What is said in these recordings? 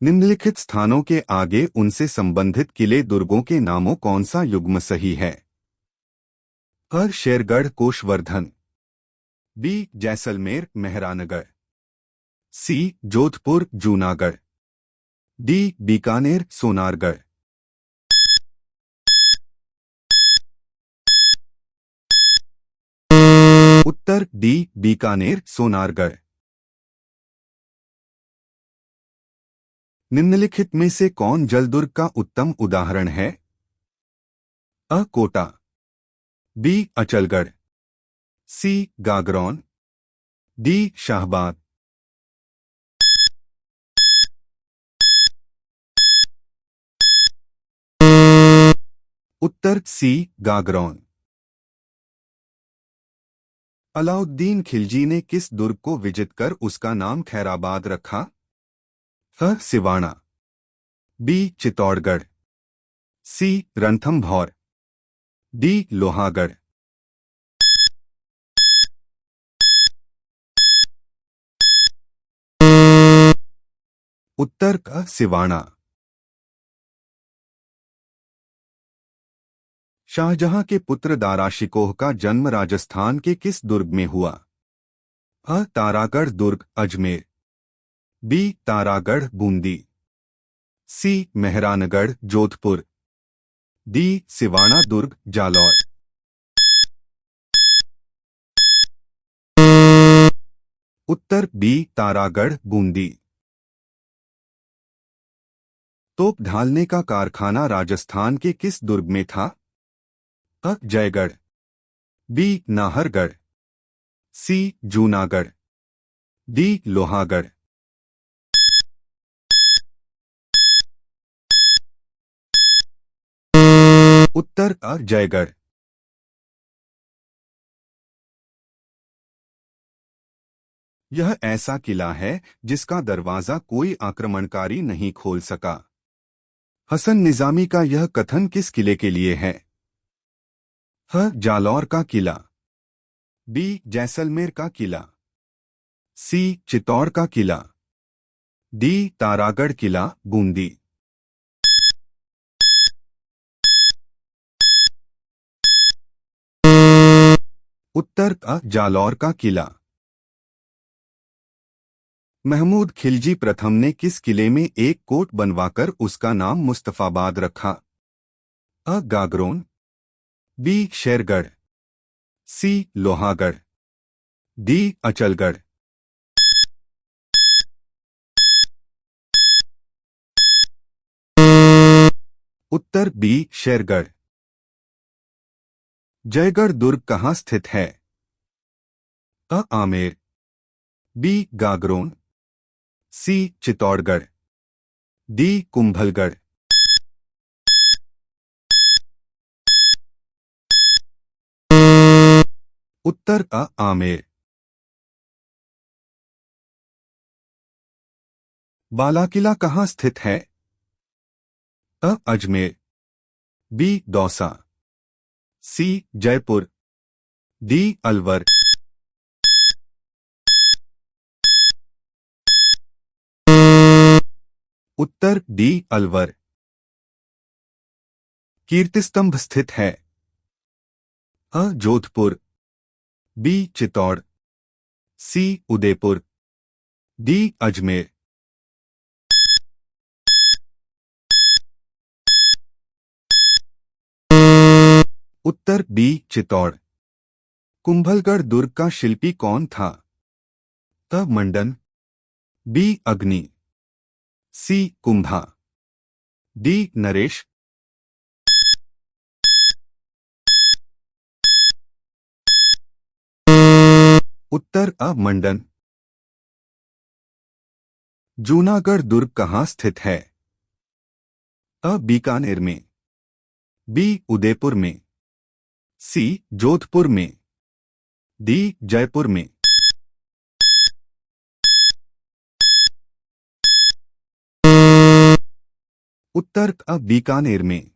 निम्नलिखित स्थानों के आगे उनसे संबंधित किले दुर्गों के नामों कौन सा युग्म सही है? अ शेरगढ़ कोषवर्धन, बी जैसलमेर मेहरानगढ़, सी जोधपुर जूनागढ़, डी बीकानेर सोनारगढ़। उत्तर डी बीकानेर सोनारगढ़। निम्नलिखित में से कौन जलदुर्ग का उत्तम उदाहरण है? अ कोटा, बी अचलगढ़, सी गागरौन, डी शाहबाद। उत्तर सी गागरौन। अलाउद्दीन खिलजी ने किस दुर्ग को विजित कर उसका नाम खैराबाद रखा? अ सिवाना, बी चित्तौड़गढ़, सी रणथंभौर, डी लोहागढ़। उत्तर क सिवाना। शाहजहां के पुत्र दाराशिकोह का जन्म राजस्थान के किस दुर्ग में हुआ? अ तारागढ़ दुर्ग अजमेर, बी तारागढ़ बूंदी, सी मेहरानगढ़ जोधपुर, डी सिवाना दुर्ग जालौर। उत्तर बी तारागढ़ बूंदी। तोप ढालने का कारखाना राजस्थान के किस दुर्ग में था? अ जयगढ़, बी नाहरगढ़, सी जूनागढ़, डी लोहागढ़। उत्तर अ जयगढ़। यह ऐसा किला है जिसका दरवाजा कोई आक्रमणकारी नहीं खोल सका। हसन निजामी का यह कथन किस किले के लिए है? ह जालौर का किला, बी जैसलमेर का किला, सी चित्तौड़ का किला, डी तारागढ़ किला बूंदी। उत्तर अ जालौर का किला। महमूद खिलजी प्रथम ने किस किले में एक कोट बनवाकर उसका नाम मुस्तफाबाद रखा? अ गागरोन, बी शेरगढ़, सी लोहागढ़, डी अचलगढ़। उत्तर बी शेरगढ़। जयगढ़ दुर्ग कहाँ स्थित है? अ आमेर, बी गागरोन, सी चित्तौड़गढ़, डी कुंभलगढ़। उत्तर अ आमेर। बालाकिला कहाँ स्थित है? अ अजमेर, बी दौसा, सी जयपुर, डी अलवर। उत्तर डी अलवर। कीर्तिस्तंभ स्थित है? अ जोधपुर, बी चित्तौड़, सी उदयपुर, डी अजमेर। उत्तर बी चित्तौड़। कुंभलगढ़ दुर्ग का शिल्पी कौन था? अ मंडन, बी अग्नि, सी कुंभा, डी नरेश। उत्तर अ मंडन। जूनागढ़ दुर्ग कहाँ स्थित है? अ बीकानेर में, बी उदयपुर में, सी जोधपुर में, डी जयपुर में। उत्तर अ बीकानेर में।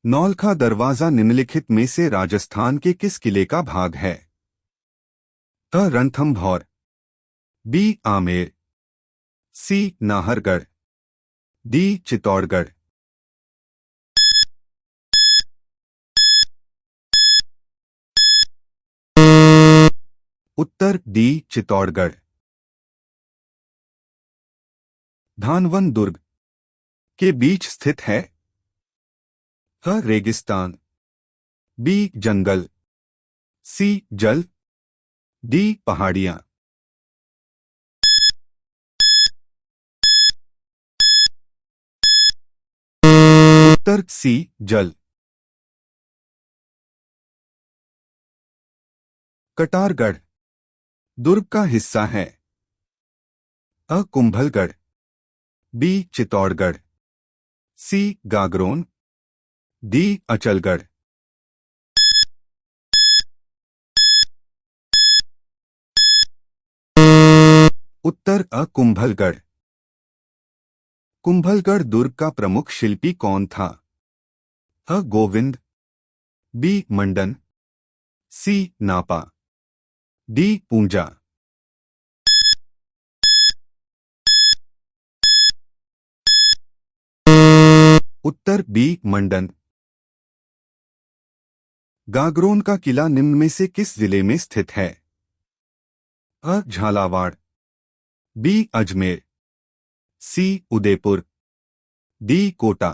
नौलखा दरवाजा निम्नलिखित में से राजस्थान के किस किले का भाग है? अ रणथंभौर, बी आमेर, सी नाहरगढ़, डी चित्तौड़गढ़। उत्तर डी चित्तौड़गढ़। धानवन दुर्ग के बीच स्थित है। अ रेगिस्तान, बी जंगल, सी जल, डी पहाड़ियां। उत्तर सी जल। कटारगढ़ दुर्ग का हिस्सा है। अ कुंभलगढ़, बी चित्तौड़गढ़, सी गागरोन, डी अचलगढ़। उत्तर अ कुंभलगढ़। कुंभलगढ़ दुर्ग का प्रमुख शिल्पी कौन था? अ गोविंद, बी मंडन, सी नापा, डी पूंजा। उत्तर बी मंडन। गागरोन का किला निम्न में से किस जिले में स्थित है? अ झालावाड़, बी अजमेर, सी उदयपुर, डी कोटा।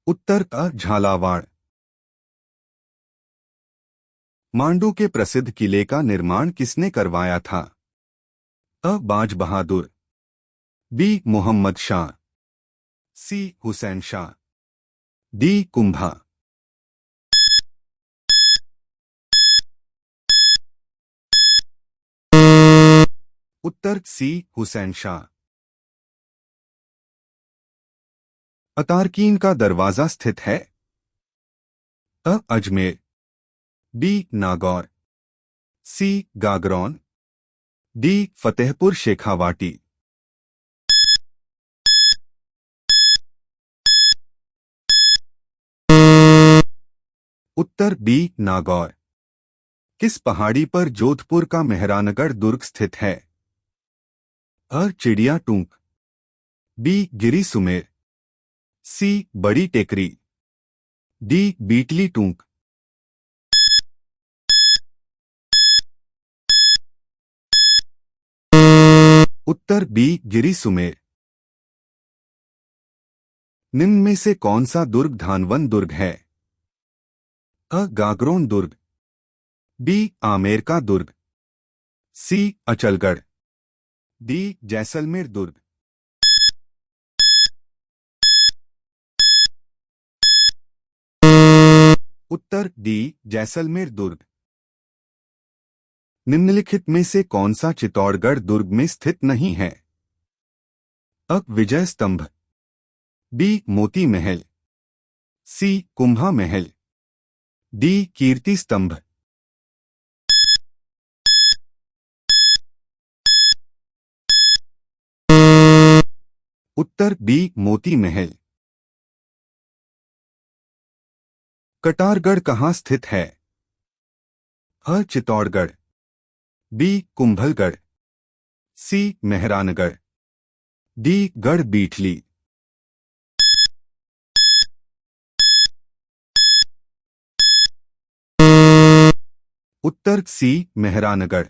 उत्तर अ झालावाड़। मांडू के प्रसिद्ध किले का निर्माण किसने करवाया था? अ बाज बहादुर, बी मोहम्मद शाह, सी हुसैन शाह, डी कुंभा। उत्तर सी हुसैन शाह। अतारकीन का दरवाजा स्थित है। अ अजमेर, बी नागौर, सी गागरौन, डी फतेहपुर शेखावाटी। उत्तर बी नागौर। किस पहाड़ी पर जोधपुर का मेहरानगढ़ दुर्ग स्थित है? अ चिड़िया टूंक, बी गिरी सुमेर, सी बड़ी टेकरी, डी बीटली टूंक। उत्तर बी गिरी सुमेर। निम्न में से कौन सा दुर्ग धानवन दुर्ग है? अ गागरोन दुर्ग, बी आमेर का दुर्ग, सी अचलगढ़, डी जैसलमेर दुर्ग। उत्तर डी जैसलमेर दुर्ग। निम्नलिखित में से कौन सा चित्तौड़गढ़ दुर्ग में स्थित नहीं है? अ विजय स्तंभ, बी मोती महल, सी कुंभा महल, डी कीर्ति स्तंभ। उत्तर बी मोती महल। कटारगढ़ कहाँ स्थित है? अ चित्तौड़गढ़, बी कुंभलगढ़, सी मेहरानगढ़, डी गढ़ बीठली। उत्तर सी मेहरानगढ़।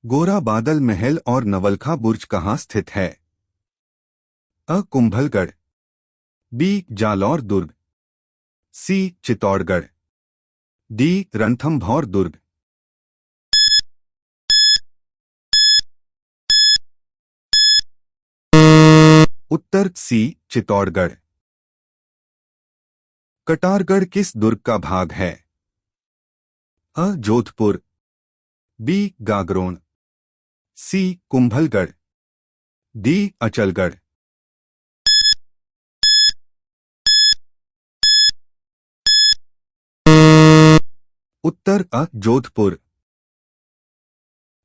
गोरा बादल महल और नवलखा बुर्ज कहाँ स्थित है? अ कुंभलगढ़, बी जालौर दुर्ग, सी चित्तौड़गढ़, डी रणथंभौर दुर्ग। उत्तर सी चित्तौड़गढ़। कटारगढ़ किस दुर्ग का भाग है? अ जोधपुर, बी गागरोन, सी कुंभलगढ़, डी अचलगढ़। उत्तर अ जोधपुर।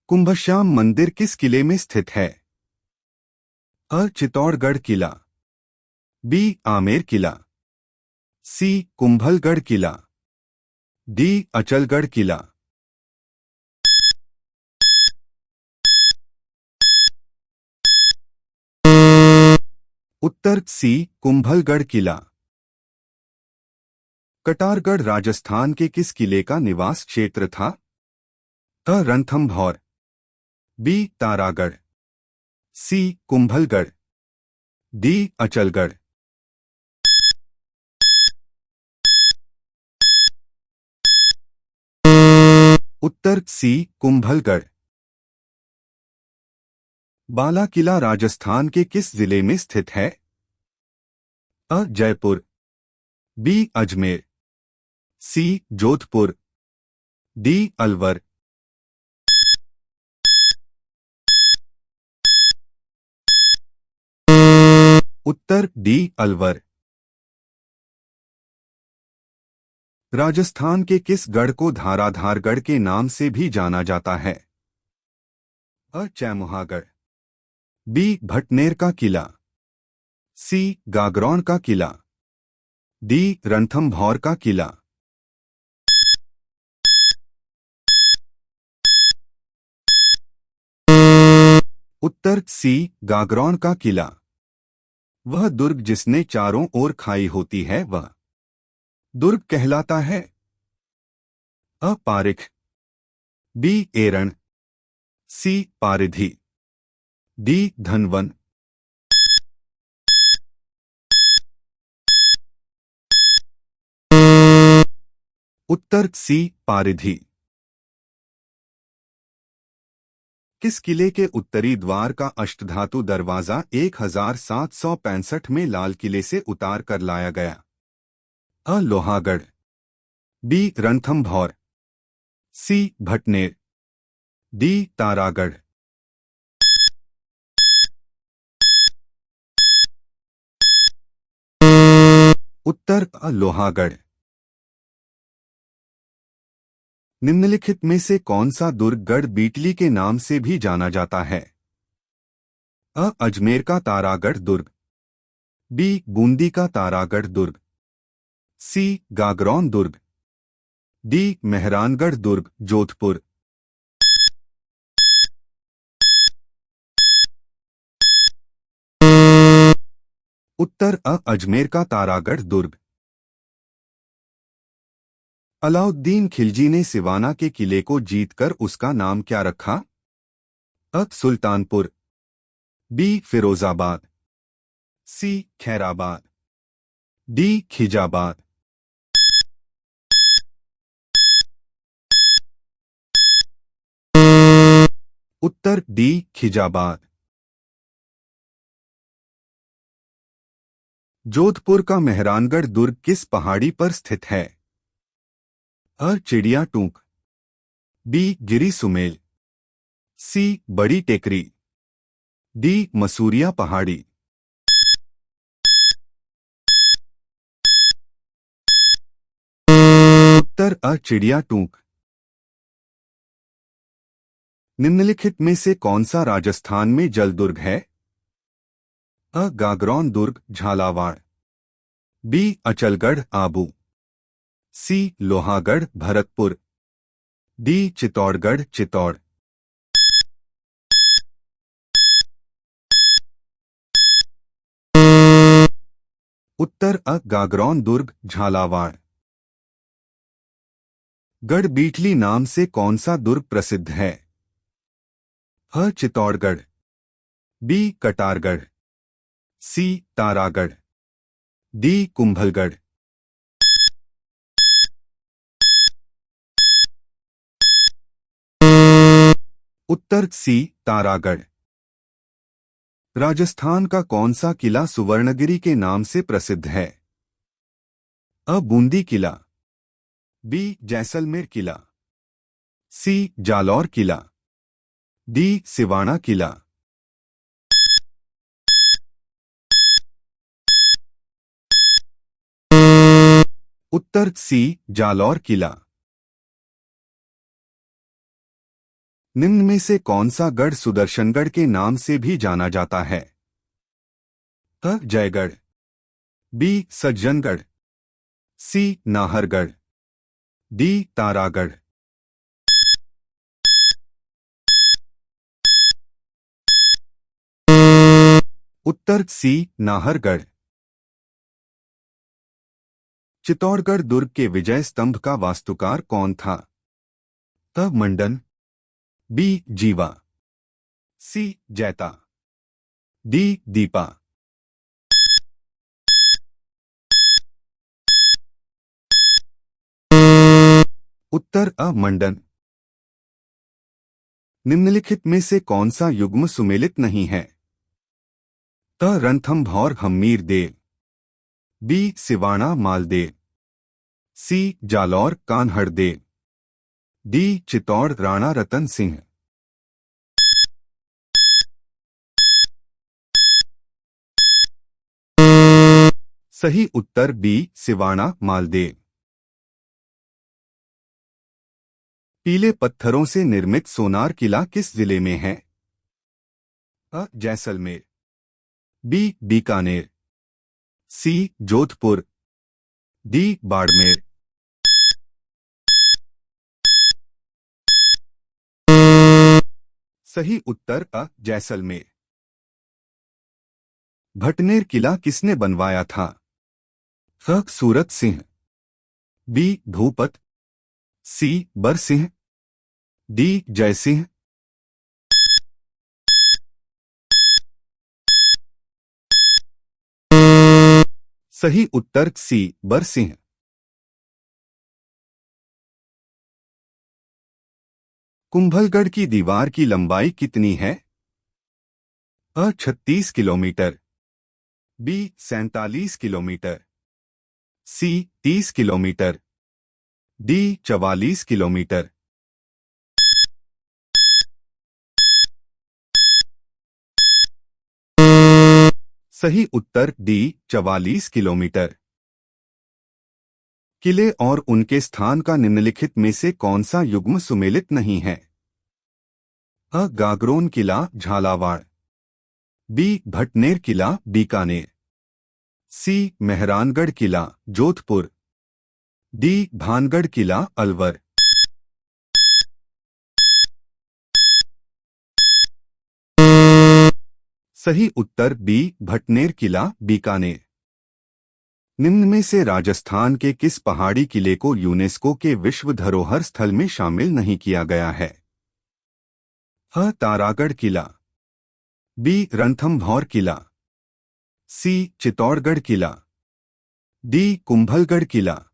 कुंभश्याम मंदिर किस किले में स्थित है? अ चित्तौड़गढ़ किला, बी आमेर किला, सी कुंभलगढ़ किला, डी अचलगढ़ किला। उत्तर सी कुंभलगढ़ किला। कटारगढ़ राजस्थान के किस किले का निवास क्षेत्र था? अ रणथंभौर, बी तारागढ़, सी कुंभलगढ़, डी अचलगढ़। उत्तर सी कुंभलगढ़। बाला किला राजस्थान के किस जिले में स्थित है? अ जयपुर, बी अजमेर, सी जोधपुर, डी अलवर। उत्तर डी अलवर। राजस्थान के किस गढ़ को धाराधारगढ़ के नाम से भी जाना जाता है? अ चैमुहागढ़, बी भटनेर का किला, सी गागरौन का किला, डी रणथंभौर का किला। उत्तर सी गागरौन का किला। वह दुर्ग जिसने चारों ओर खाई होती है वह दुर्ग कहलाता है? अ पारिख, बी एरण, सी पारिधि, डी धनवन। उत्तर सी पारिधि। किस किले के उत्तरी द्वार का अष्टधातु दरवाजा 1765 में लाल किले से उतार कर लाया गया? अ लोहागढ़, बी रणथंभौर, सी भटनेर, डी तारागढ़। उत्तर अ लोहागढ़। निम्नलिखित में से कौन सा दुर्ग गढ़ बीटली के नाम से भी जाना जाता है? अ अजमेर का तारागढ़ दुर्ग, बी बूंदी का तारागढ़ दुर्ग, सी गागरौन दुर्ग, डी मेहरानगढ़ दुर्ग जोधपुर। उत्तर अ अजमेर का तारागढ़ दुर्ग। अलाउद्दीन खिलजी ने सिवाना के किले को जीतकर उसका नाम क्या रखा? अ सुल्तानपुर, बी फिरोजाबाद, सी खैराबाद, डी खिजाबाद। उत्तर डी खिजाबाद। जोधपुर का मेहरानगढ़ दुर्ग किस पहाड़ी पर स्थित है? अ चिड़िया टूक, बी गिरी सुमेल, सी बड़ी टेकरी, डी मसूरिया पहाड़ी। उत्तर अ चिड़िया टूक। निम्नलिखित में से कौन सा राजस्थान में जल दुर्ग है? अ गागरौन दुर्ग झालावाड़, बी अचलगढ़ आबू, सी लोहागढ़ भरतपुर, डी चित्तौड़गढ़ चित्तौड़। उत्तर अ गागरौन दुर्ग झालावाड़। गढ़ बीटली नाम से कौन सा दुर्ग प्रसिद्ध है? अ चित्तौड़गढ़, बी कटारगढ़, सी तारागढ़, डी कुंभलगढ़। उत्तर सी तारागढ़। राजस्थान का कौन सा किला सुवर्णगिरी के नाम से प्रसिद्ध है? अ बूंदी किला, बी जैसलमेर किला, सी जालौर किला, डी सिवाना किला। उत्तर सी जालौर किला। निम्न में से कौन सा गढ़ सुदर्शनगढ़ के नाम से भी जाना जाता है? अ जयगढ़, बी सज्जनगढ़, सी नाहरगढ़, डी तारागढ़। उत्तर सी नाहरगढ़। चित्तौड़गढ़ दुर्ग के विजय स्तंभ का वास्तुकार कौन था? अ मंडन, बी जीवा, सी जैता, डी दीपा। उत्तर अ मंडन। निम्नलिखित में से कौन सा युग्म सुमेलित नहीं है? त रणथंभौर हम्मीर देव, बी सिवाणा मालदेव, सी जालौर कान्हड़ देव, डी चित्तौड़ राणा रतन सिंह। सही उत्तर बी सिवाणा मालदेव। पीले पत्थरों से निर्मित सोनार किला किस जिले में है? अ जैसलमेर, बी बीकानेर, सी जोधपुर, डी बाड़मेर। सही उत्तर अ जैसलमेर। भटनेर किला किसने बनवाया था? अ सूरत सिंह, बी भूपत, सी बरसिंह, डी जयसिंह। सही उत्तर सी बरसिंह। कुंभलगढ़ की दीवार की लंबाई कितनी है? अ 36 किलोमीटर, बी 47 किलोमीटर, सी 30 किलोमीटर, डी 44 किलोमीटर। सही उत्तर डी 44 किलोमीटर। किले और उनके स्थान का निम्नलिखित में से कौन सा युग्म सुमेलित नहीं है? अ गागरोन किला झालावाड़, बी भटनेर किला बीकानेर, सी मेहरानगढ़ किला जोधपुर, डी भानगढ़ किला अलवर। सही उत्तर बी भटनेर किला बीकानेर। निम्न में से राजस्थान के किस पहाड़ी किले को यूनेस्को के विश्व धरोहर स्थल में शामिल नहीं किया गया है? अ तारागढ़ किला, बी रणथंभौर किला, सी चित्तौड़गढ़ किला, डी कुंभलगढ़ किला।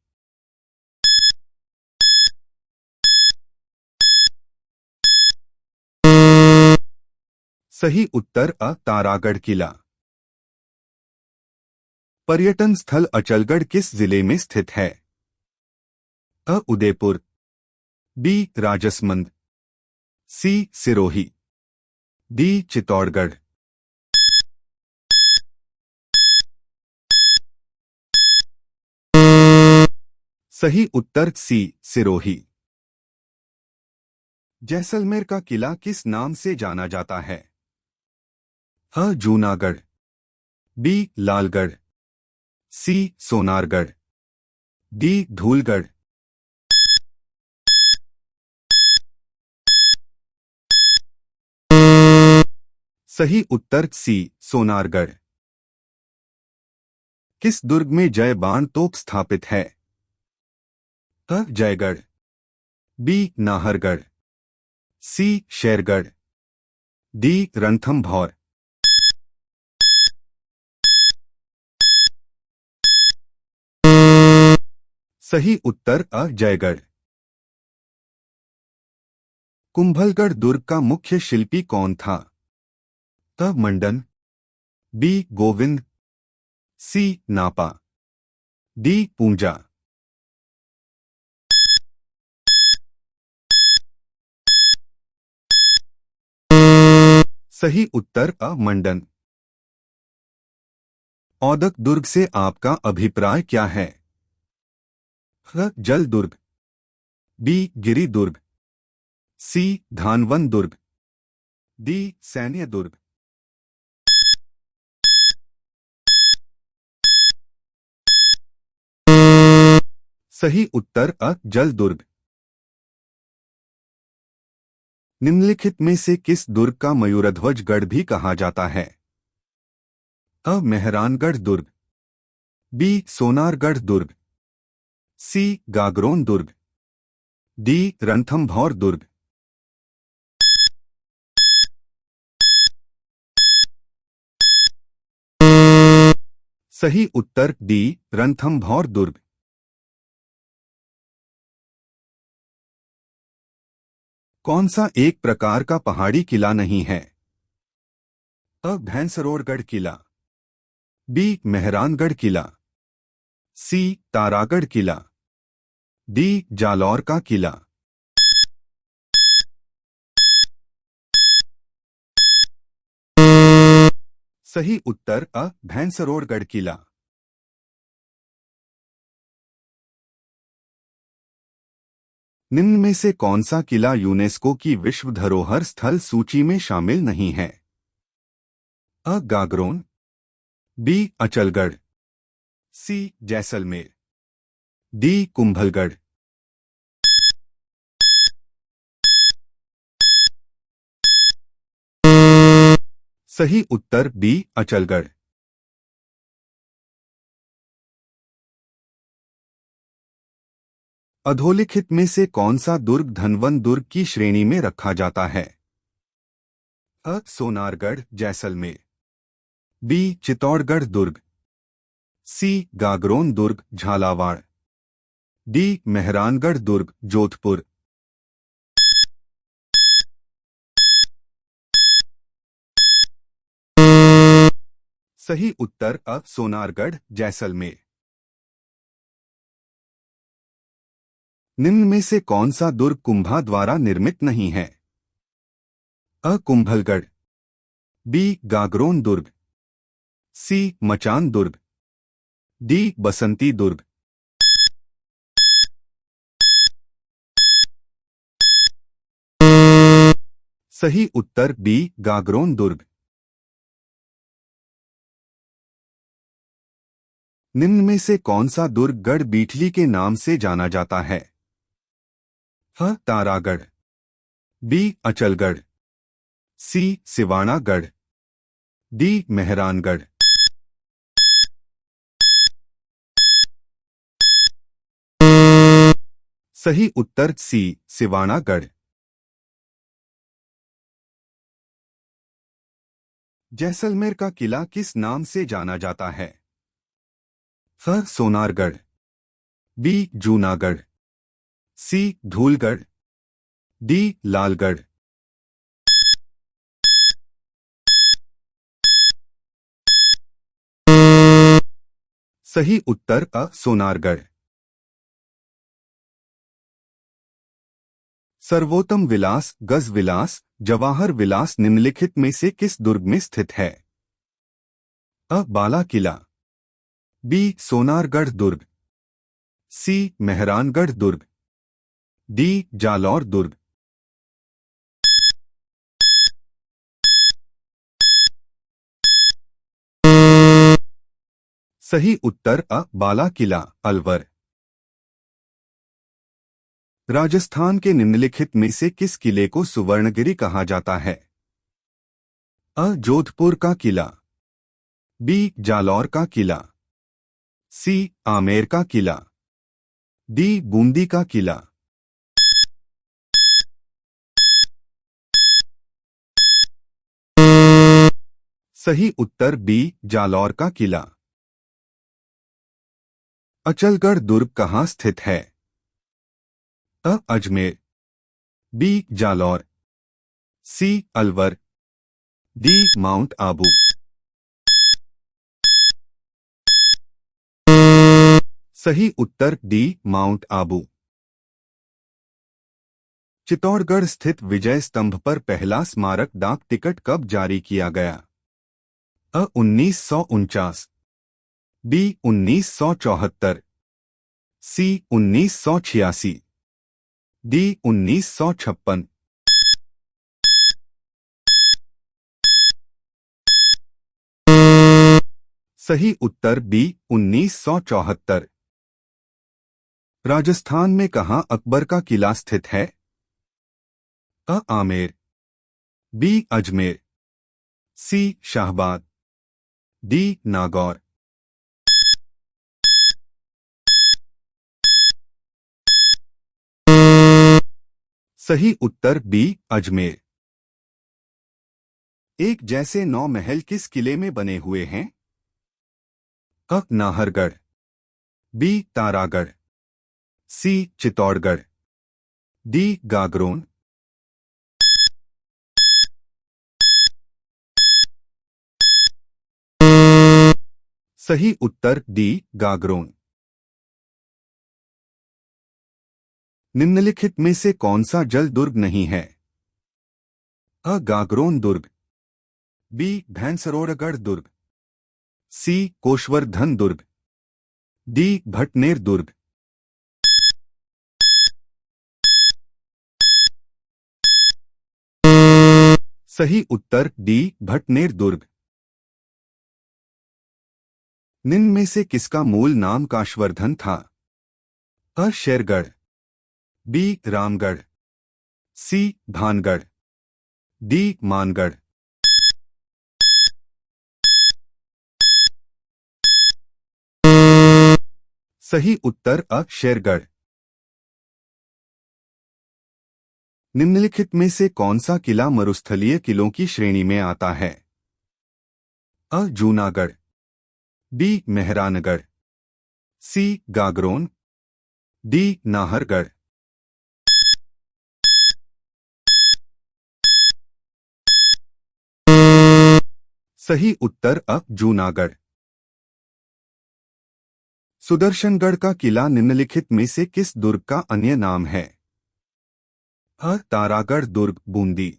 सही उत्तर अ तारागढ़ किला। पर्यटन स्थल अचलगढ़ किस जिले में स्थित है? अ उदयपुर, बी राजसमंद, सी सिरोही, डी चित्तौड़गढ़। सही उत्तर सी सिरोही। जैसलमेर का किला किस नाम से जाना जाता है? अ जूनागढ़, बी लालगढ़, सी सोनारगढ़, डी धूलगढ़। सही उत्तर सी सोनारगढ़। किस दुर्ग में जय बाण तोप स्थापित है? अ जयगढ़, बी नाहरगढ़, सी शेरगढ़, डी रणथंभौर। सही उत्तर अ जयगढ़। कुंभलगढ़ दुर्ग का मुख्य शिल्पी कौन था? अ मंडन, बी गोविंद, सी नापा, डी पूंजा। सही उत्तर अ मंडन। औदक दुर्ग से आपका अभिप्राय क्या है? अ जल दुर्ग, बी गिरि दुर्ग, सी धानवन दुर्ग, डी सैन्य दुर्ग। सही उत्तर अ जल दुर्ग। निम्नलिखित में से किस दुर्ग का मयूरध्वज गढ़ भी कहा जाता है? अ मेहरानगढ़ दुर्ग, बी सोनारगढ़ दुर्ग, सी गागरोन दुर्ग, डी रणथंभौर दुर्ग। सही उत्तर डी रणथंभौर दुर्ग। कौन सा एक प्रकार का पहाड़ी किला नहीं है? अ भैंसरोरगढ़ किला, बी मेहरानगढ़ किला, सी तारागढ़ किला, डी जालौर का किला। सही उत्तर अ भैंसरोरगढ़ किला। निम्न में से कौन सा किला यूनेस्को की विश्व धरोहर स्थल सूची में शामिल नहीं है? अ गागरोन, बी अचलगढ़, सी जैसलमेर, डी कुंभलगढ़। सही उत्तर बी अचलगढ़। अधोलिखित में से कौन सा दुर्ग धनवन दुर्ग की श्रेणी में रखा जाता है? अ सोनारगढ़ जैसलमेर, बी चित्तौड़गढ़ दुर्ग, सी गागरोन दुर्ग झालावाड़, डी मेहरानगढ़ दुर्ग जोधपुर। सही उत्तर अ सोनारगढ़ जैसलमेर। निम्न में से कौन सा दुर्ग कुंभा द्वारा निर्मित नहीं है? अ कुंभलगढ़, बी गागरोन दुर्ग, सी मचान दुर्ग, डी बसंती दुर्ग। सही उत्तर बी गागरोन दुर्ग। निम्न में से कौन सा दुर्ग गढ़ बीठली के नाम से जाना जाता है? ह तारागढ़, बी अचलगढ़, सी सिवानागढ़, डी मेहरानगढ़। सही उत्तर सी सिवानागढ़। जैसलमेर का किला किस नाम से जाना जाता है? फ सोनारगढ़, बी जूनागढ़, सी धूलगढ़, डी लालगढ़। सही उत्तर अ सोनारगढ़। सर्वोत्तम विलास गज विलास जवाहर विलास निम्नलिखित में से किस दुर्ग में स्थित है? अ बाला किला, बी सोनारगढ़ दुर्ग, सी मेहरानगढ़ दुर्ग, डी जालौर दुर्ग। सही उत्तर अ बाला किला अलवर। राजस्थान के निम्नलिखित में से किस किले को सुवर्णगिरी कहा जाता है? अ जोधपुर का किला, बी जालौर का किला, सी आमेर का किला, डी बूंदी का किला। सही उत्तर बी जालौर का किला। अचलगढ़ दुर्ग कहाँ स्थित है? अ अजमेर, बी जालौर, सी अलवर, डी माउंट आबू। सही उत्तर डी माउंट आबू। चित्तौड़गढ़ स्थित विजय स्तंभ पर पहला स्मारक डाक टिकट कब जारी किया गया? अ 1949, बी 1974, सी 1986, डी 1956। सही उत्तर बी 1974। राजस्थान में कहाँ अकबर का किला स्थित है? अ आमेर, बी अजमेर, सी शाहबाद, डी नागौर। सही उत्तर बी अजमेर। एक जैसे 9 महल किस किले में बने हुए हैं? अ नाहरगढ़, बी तारागढ़, सी चित्तौड़गढ़, डी गागरोन। सही उत्तर डी गागरोन। निम्नलिखित में से कौन सा जल दुर्ग नहीं है? अ गागरोन दुर्ग, बी भैंसरोड़गढ़ दुर्ग, सी कोशवर्धन दुर्ग, डी भटनेर दुर्ग। सही उत्तर डी भटनेर दुर्ग। निम्न में से किसका मूल नाम काशवर्धन था? अ शेरगढ़, बी रामगढ़, सी भानगढ़, डी मानगढ़। सही उत्तर अ शेरगढ़। निम्नलिखित में से कौन सा किला मरुस्थलीय किलों की श्रेणी में आता है? अ जूनागढ़, बी मेहरानगढ़, सी गागरोन, डी नाहरगढ़। सही उत्तर अ जूनागढ़। सुदर्शनगढ़ का किला निम्नलिखित में से किस दुर्ग का अन्य नाम है? अ तारागढ़ दुर्ग बूंदी,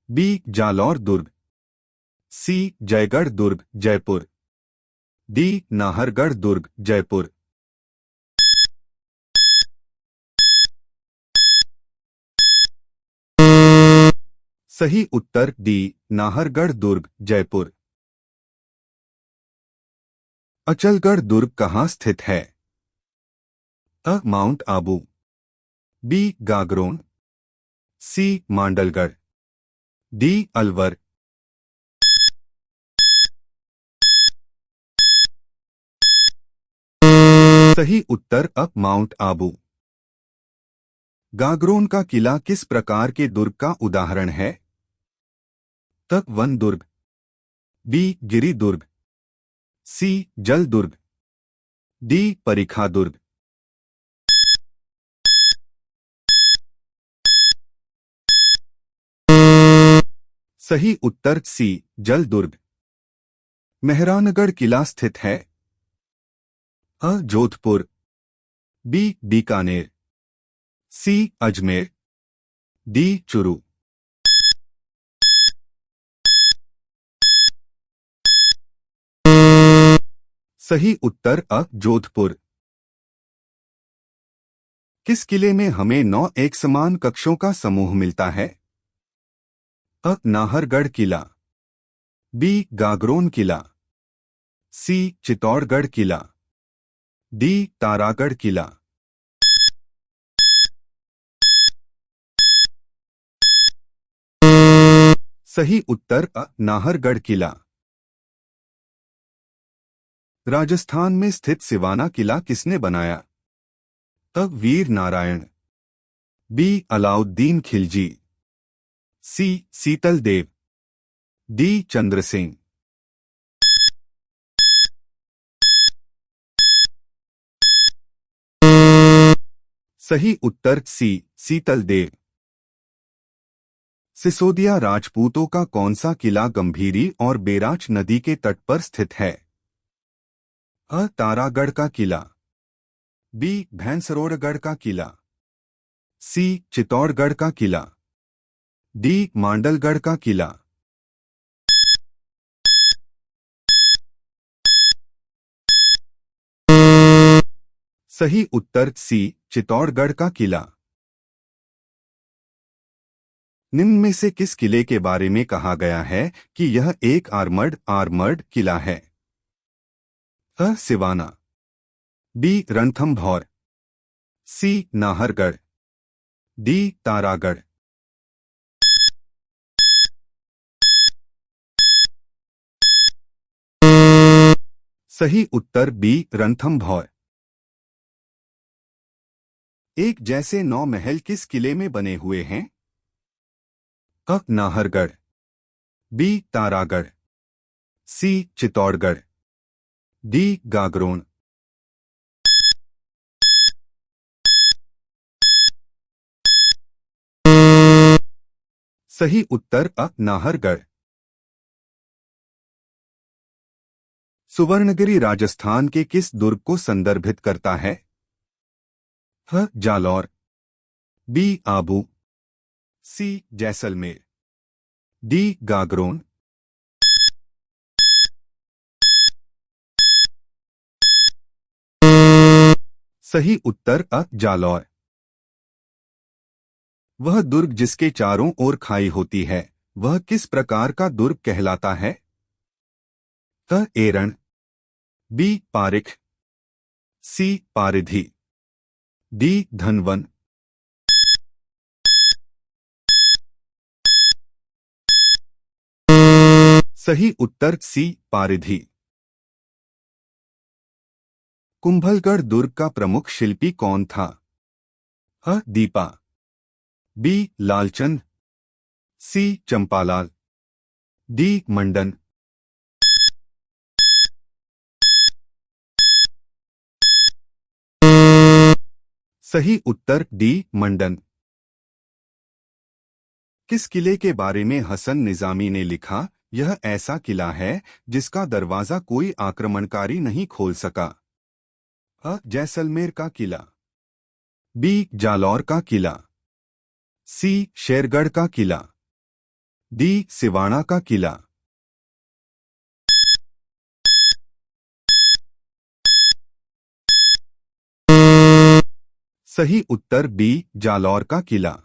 बी जालौर दुर्ग, सी जयगढ़ दुर्ग जयपुर, डी नाहरगढ़ दुर्ग जयपुर। सही उत्तर डी नाहरगढ़ दुर्ग जयपुर। अचलगढ़ दुर्ग कहाँ स्थित है? अ माउंट आबू, बी गागरोन, सी मांडलगढ़, डी अलवर। सही उत्तर अ माउंट आबू। गागरोन का किला किस प्रकार के दुर्ग का उदाहरण है? त वन दुर्ग, बी गिरी दुर्ग, सी जल दुर्ग, डी परिखा दुर्ग। सही उत्तर सी जल दुर्ग। मेहरानगढ़ किला स्थित है? अ जोधपुर, बी बीकानेर, सी अजमेर, डी चुरू। सही उत्तर अ जोधपुर। किस किले में हमें 9 एक समान कक्षों का समूह मिलता है? अ नाहरगढ़ किला, बी गागरोन किला, सी चित्तौड़गढ़ किला, डी तारागढ़ किला। सही उत्तर अ नाहरगढ़ किला। राजस्थान में स्थित सिवाना किला किसने बनाया? अ वीर नारायण, बी अलाउद्दीन खिलजी, सी सीतल देव, डी चंद्रसेन। सही उत्तर सी सीतल देव। सिसोदिया राजपूतों का कौन सा किला गंभीरी और बेराच नदी के तट पर स्थित है? अ तारागढ़ का किला, बी भैंसरोड़गढ़ का किला, सी चित्तौड़गढ़ का किला, डी मांडलगढ़ का किला। सही उत्तर सी चित्तौड़गढ़ का किला। निम्न में से किस किले के बारे में कहा गया है कि यह एक आर्मर्ड किला है? अ सिवाना, बी रणथंभौर, सी नाहरगढ़, डी तारागढ़। सही उत्तर बी रणथंभौर। एक जैसे 9 महल किस किले में बने हुए हैं? अ नाहरगढ़, बी तारागढ़, सी चित्तौड़गढ़, डी गागरोन। सही उत्तर अ नाहरगढ़। सुवर्णगिरी राजस्थान के किस दुर्ग को संदर्भित करता है? ह जालौर, बी आबू, सी जैसलमेर, डी गागरोन। सही उत्तर अ जालौर। वह दुर्ग जिसके चारों ओर खाई होती है, वह किस प्रकार का दुर्ग कहलाता है? त एरण, बी पारिख, सी पारिधि, डी धनवन। सही उत्तर सी पारिधि। कुंभलगढ़ दुर्ग का प्रमुख शिल्पी कौन था? अ दीपा, बी लालचंद, सी चंपालाल, डी मंडन। सही उत्तर डी मंडन। किस किले के बारे में हसन निजामी ने लिखा, यह ऐसा किला है जिसका दरवाजा कोई आक्रमणकारी नहीं खोल सका? अ जैसलमेर का किला, बी जालौर का किला, सी शेरगढ़ का किला, डी सिवाना का किला। सही उत्तर बी जालौर का किला।